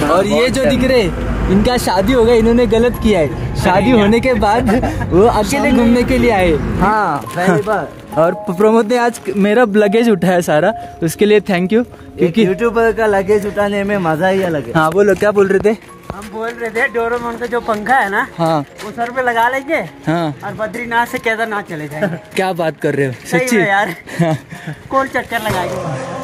और ये जो दिख रहे इनका शादी हो गया, इन्होंने गलत किया है। शादी होने के बाद वो अकेले घूमने के लिए आए। हाँ पहली बार। और प्रमोद ने आज मेरा लगेज उठाया सारा, उसके लिए थैंक यू। क्योंकि यूट्यूबर का लगेज उठाने में मजा ही अलग है। हाँ बोलो, क्या बोल रहे थे? हम बोल रहे थे डोरेमोन का जो पंखा है ना, हाँ वो सर पे लगा लेंगे, हाँ और बद्रीनाथ से केदारनाथ चले जाएंगे। क्या बात कर रहे हो, सच्ची यार। कौन चक्कर लगाएंगे।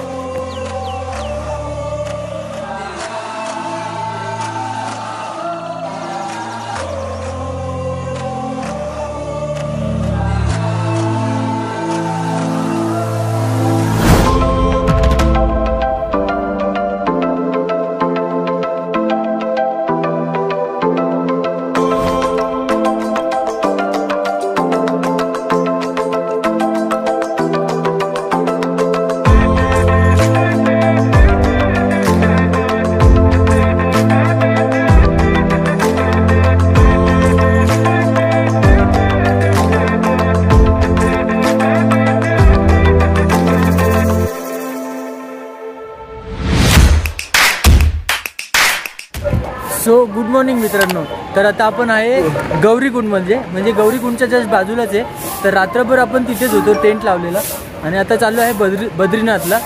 सो गुड मॉर्निंग मित्रांनो, तर आता आपण आहे गौरीकुंड म्हणजे गौरीकुंडच्या जस्ट बाजूलाच आहे। तर रात्रभर आपण तिथेच होतो, टेंट लावलेला, आणि आता चाललो आहे बद्रीनाथला।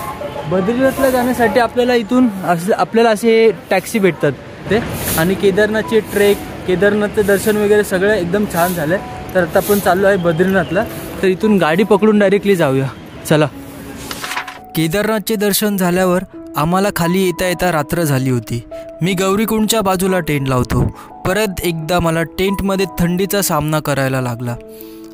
बद्रीनाथला जाण्यासाठी आपल्याला इथून आपल्याला असे टॅक्सी भेटतात ते, आणि केदारनाथचे ट्रेक, केदारनाथचं दर्शन वगैरे सगळं एकदम छान झालं आहे। तर आता आपण चाललो आहे बद्रीनाथला, तर इथून गाडी पकडून डायरेक्टली जाऊया, चला। केदारनाथचे दर्शन झाल्यावर आम्हाला खाली येता येता रात्र झाली होती। मी गौरीकुंडच्या बाजूला टेंट लावतो। परत एकदा मला टेंटमध्ये थंडीचा सामना करायला लागला।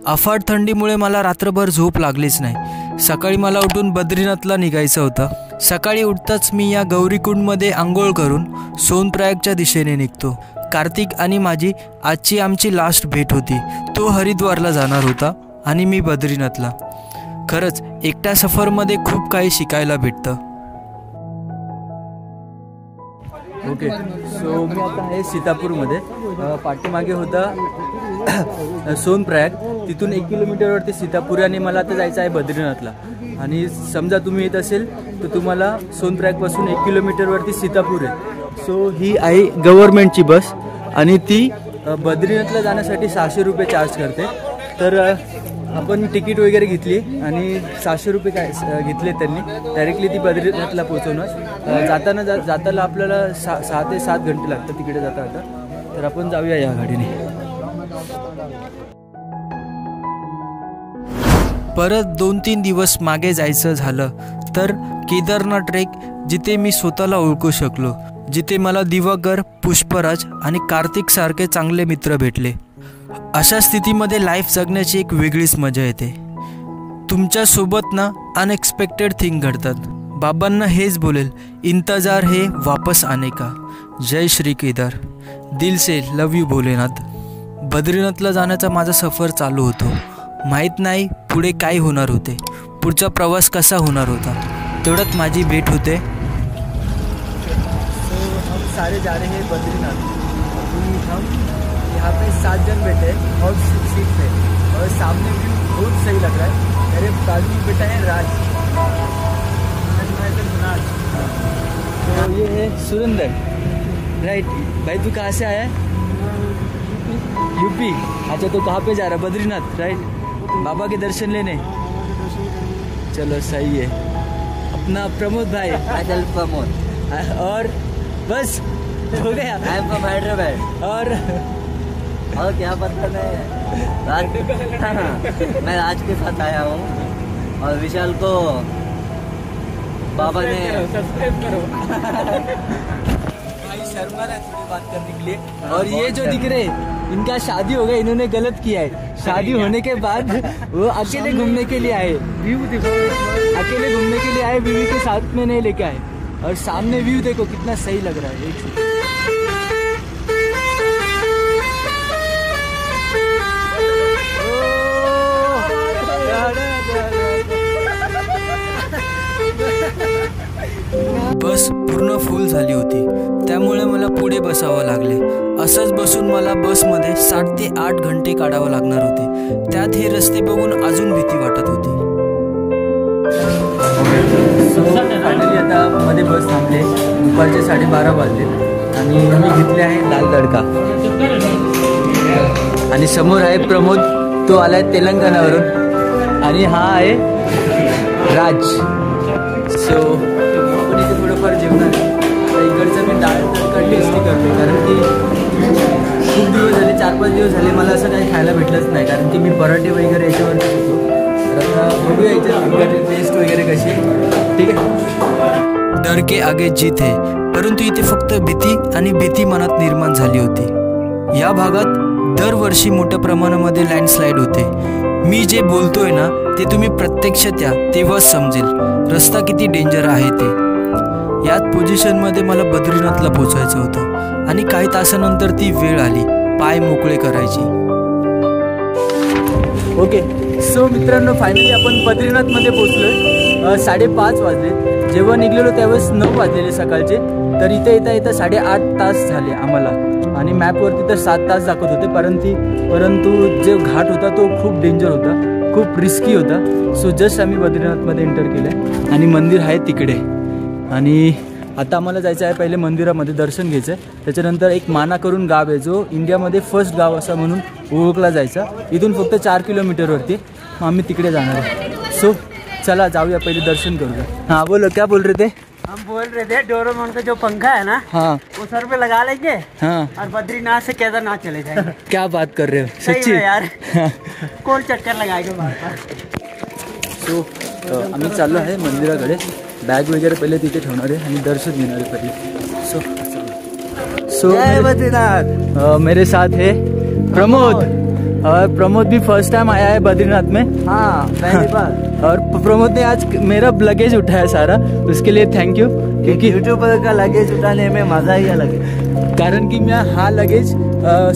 अफाट थंडीमुळे मला रात्रभर झोप लागलीच नाही। सकाळी मला उठून बद्रीनाथला निघायचं होतं। सकाळी उठताच मी या गौरीकुंडमध्ये आंघोळ करून सोनप्रयागच्या दिशेने निघतो। कार्तिक आणि माझी आजची आमची लास्ट भेट होती। तो हरिद्वारला जाणार होता आणि मी बद्रीनाथला। खरंच एकट्या सफरमध्ये खूप काही शिकायला भेटतं। ओके, सो मी आता आहे सीतापूरमध्ये। पाठीमागे होता सोनप्रयाग, तिथून 1 किलोमीटरवरती सीतापूर, आणि मला आता जायचं आहे बद्रीनाथला। आणि समजा तुम्ही येत असेल तर तुम्हाला सोनप्रयागपासून 1 किलोमीटरवरती सीतापूर आहे। सो ही आहे गव्हर्नमेंटची बस, आणि ती बद्रीनाथला जाण्यासाठी 600 रुपये चार्ज करते। तर आपण तिकीट वगैरे घेतली आणि 600 रुपये काय घेतले त्यांनी, डायरेक्टली ती बद्रीनाथला पोहोचवणार। जाताना आपल्याला 6 ते 7 घंटे लागतात तिकडे जाता। तर आपण जाऊया या गाडीने। परत 2-3 दिवस मागे जायचं झालं तर केदारनाथ ट्रेक, जिथे मी स्वतःला ओळखू शकलो, जिथे मला दिवाकर, पुष्पराज आणि कार्तिक सारखे चांगले मित्र भेटले। अशा स्थितीमध्ये लाईफ जगण्याची एक वेगळीच मजा येते। तुमच्यासोबत ना अनएक्सपेक्टेड थिंग घडतात। बाबांना हेच बोलेल, इंतजार है वापस आने का। जय श्री केदार, दिल से लव यू भोलेनाथ। बद्रीनाथला जाण्याचा माझा सफर चालू होतो। माहीत नाही पुढे काय होणार होते, पुढचा प्रवास कसा होणार होता। तेवढ्यात माझी भेट होते। हम सारे जा रहे हैं बद्रीनाथ। हम यहाँ पे 7 जन बैठे हैं और सीट पे, और सामने व्यू बहुत सही लग रहा है। मेरे बाजू में बैठा है राज, तो ये है सुरेंद्र, राइट। भाई तू कहाँ से आया? यूपी। अच्छा, तो कहाँ पे जा रहा है? बद्रीनाथ, राइट। बाबा के दर्शन लेने। चलो सही है। अपना प्रमोद भाई, अजल प्रमोद, और बस हो गया। I am from Hyderabad. और क्या पता है, मैं राज के साथ आया हूँ, और विशाल को बाबा ने सब्सक्राइब करो। भाई शर्मा है थोड़ी बात करने के लिए। और ये जो दिख रहे इनका शादी हो गया, इन्होंने गलत किया है। शादी होने के बाद वो अकेले घूमने के लिए आए। व्यू देखो, अकेले घूमने के लिए आए, बीवी के साथ में नहीं लेके आए। और सामने व्यू देखो कितना सही लग रहा है। एक बस पूर्ण फुल झाली होती, त्यामुळे मला पुढे बसावं लागले। असंच बसून मला बसमध्ये 7 ते 8 घंटे काढावं लागणार होते। त्यात हे रस्ते बघून अजून भीती वाटत होती। फायनली आता मध्ये बस थांबले, दुपारचे 12:30 वाजले। आणि मी घेतले आहे लाल तडका. आणि समोर आहे प्रमोद, तो आलाय तेलंगणावरून. आणि हा आहे राज. सो आपण इथे थोडंफार जेवणार आहे. इकडचं मी डाळ तडका टेस्टी करतो, कारण की खूप दिवस झाले, 4-5 दिवस झाले मला असं काही खायला भेटलंच नाही, कारण की मी पराठे वगैरे याच्यावरती होतो. तर आता बघूया याच्यात टेस्ट वगैरे कशी. ठीक आहे. डर के आगे जीत है, परंतु इथे फक्त भीती आणि भीती मनात निर्माण झाली होती. या भागात दरवर्षी मोठ्या प्रमाणामध्ये लँडस्लाईड होते. मी जे बोलतोय ना ते तुम्ही प्रत्यक्षात या तेव्हाच समजेल रस्ता किती डेंजर आहे ते. याच पोझिशनमध्ये मला बद्रीनाथला पोचायचं होतं आणि काही तासानंतर ती वेळ आली पाय मोकळे करायची. ओके, सो मित्रांनो, फायनली आपण बद्रीनाथमध्ये पोचलोय. 5:30 वाजले. जेव्हा निघलेलो त्यावेळेस 9 वाजलेले सकाळचे. तर इथे येता 8.5 तास झाले आम्हाला. आणि मॅपवरती तर 7 तास दाखवत होते, परंतु जो घाट होता तो खूप डेंजर होता, खूप रिस्की होता. सो जस्ट आम्ही बद्रीनाथमध्ये एंटर केलं आहे आणि मंदिर आहे तिकडे. आणि आता आम्हाला जायचं आहे पहिले मंदिरामध्ये दर्शन घ्यायचं आहे. त्याच्यानंतर एक माना करून गाव आहे, जो इंडियामध्ये फर्स्ट गाव असा म्हणून ओळखला जायचा. इथून फक्त 4 किलोमीटरवरती आम्ही तिकडे जाणार आहे. सो चला जाऊया, पहिले दर्शन करूया. हाँ बोलो, क्या बोल रहे थे? हम बोल रहे थे डोरेमोन का जो पंखा है ना, हाँ, वो सर पे लगा लेंगे, हाँ, और बद्रीनाथ से केदारनाथ चले जाएंगे. क्या बात कर रहे हो, सही सच्ची में यार. कोण चक्कर लगाएंगे बार. सो आम्ही चाललो आहे मंदिराकडे. बॅग वगैरे पहिले तिथे ठेवणार आहे आणि दर्शन घेणार आहे पहिले. सो बद्रीनाथ. मेरे साथ है प्रमोद. और प्रमोद भी फर्स्ट टाइम आया है बद्रीनाथ में. हाँ, पहली बार. और प्रमोद ने आज मेरा लगेज उठाया सारा, उसके लिए थैंक यू. क्योंकि यूट्यूबर का लगेज उठाने में मजा ही अलग है. कारण की मी हा लगेज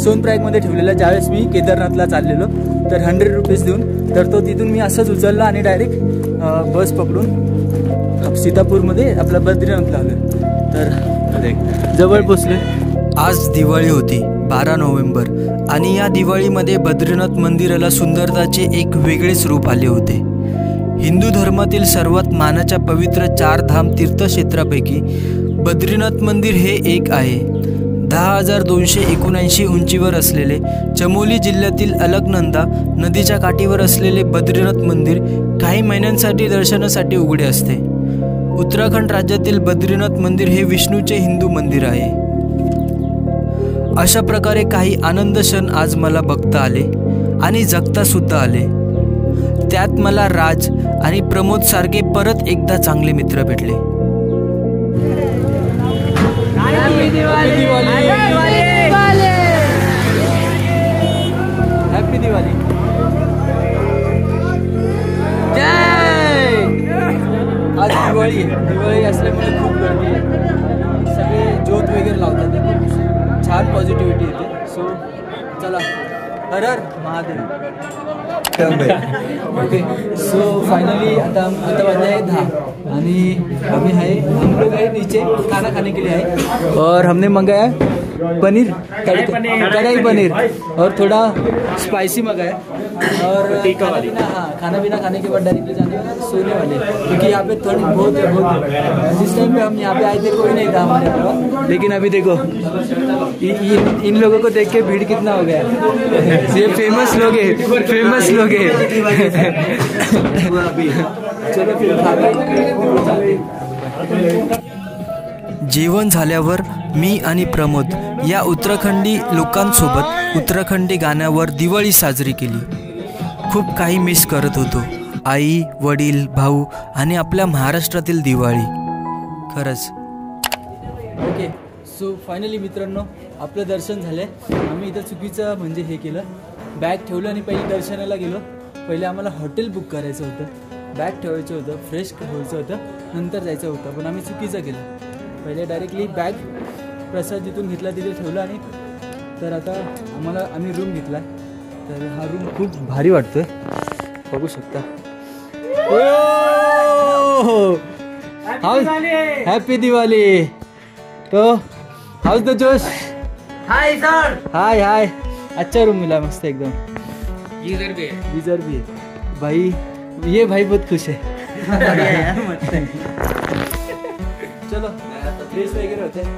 सोनप्रयागमध्ये ठेवलेला ज्यावेळेस मी केदारनाथला चाललेलो, तर 100 रुपीज देऊन. तर तो तिथून मी असंच उचलला आणि डायरेक्ट बस पकडून सीतापूरमध्ये आपला बद्रीनाथला आलो. तर जवळ पोचले. आज दिवाळी होती, 12 नोव्हेंबर. आणि या दिवाळीमध्ये बद्रीनाथ मंदिराला सुंदरताचे एक वेगळेच रूप आले होते. हिंदू धर्मातील सर्वात मानाच्या पवित्र 4 धाम तीर्थक्षेत्रापैकी बद्रीनाथ मंदिर हे एक आहे. 10,279 उंचीवर असलेले चमोली जिल्ह्यातील अलकनंदा नदीच्या काठीवर असलेले बद्रीनाथ मंदिर काही महिन्यांसाठी दर्शनासाठी उघडे असते. उत्तराखंड राज्यातील बद्रीनाथ मंदिर हे विष्णूचे हिंदू मंदिर आहे. अशा प्रकारे काही आनंद क्षण आज मला बघता आले आणि जगता सुद्धा आले. त्यात मला राज आणि प्रमोद सारखे परत एकदा चांगले मित्र भेटले. हॅपी दिवाळी. हॅपी दिवाळी. जय. आज दिवाळी असल्यामुळे खूप गर्दी आहे. सगळे ज्योत वगैरे लावतात, छान पॉझिटिव्हिटी येते. सो चला, हर हर महादेव. ओके, सो फाइनली आता वाजले आहे 10 आणि हम लोग है नीचे खाना खाने के लिए आए. और हमने मंगाया पनीर, कढ़ाई पनीर और थोड़ा स्पाइसी मंगाया. और खाना पीना खाने के बाद डायरेक्टली जाने वाले सोने वाले, क्योंकि यहाँ पे ठंड बहुत है. जिस टाइम पे हम यहाँ पे आए थे कोई नहीं था हमारे पास, लेकिन अभी देखो इन लोगों को देख के भीड़ कितना हो गया. ये फेमस लोग है. चलो फिर जेवण झाल्यावर मी आणि प्रमोद या उत्तराखंडी लोकांसोबत उत्तराखंडी गाण्यावर दिवाळी साजरी केली. खूप काही मिस करत होतो. आई, वडील, भाऊ आणि आपल्या महाराष्ट्रातील दिवाळी. खरंच. ओके, सो फायनली मित्रांनो आपलं दर्शन झालं. आम्ही इथं चुकीचं म्हणजे हे केलं, बॅग ठेवलं आणि पहिले दर्शनाला गेलो. पहिले आम्हाला हॉटेल बुक करायचं होतं, बॅग ठेवायचं होतं, फ्रेश व्हायचं होतं, नंतर जायचं होतं. पण आम्ही चुकीचं केलं. पहिले डायरेक्टली बॅग प्रसाद जिथून घेतला तिथे ठेवला. आणि तर आता आम्ही रूम घेतला. तर हा रूम खूप भारी वाटतोय, बघू शकता. हॅपी दिवाळी. तो how's the josh. Hi sir. Hi. अच्छा रूम मिला, मस्त एकदम. गीजर भी है भाई. ये भाई बहुत खुश है. चलो फ्रेश वगैरह होते हैं.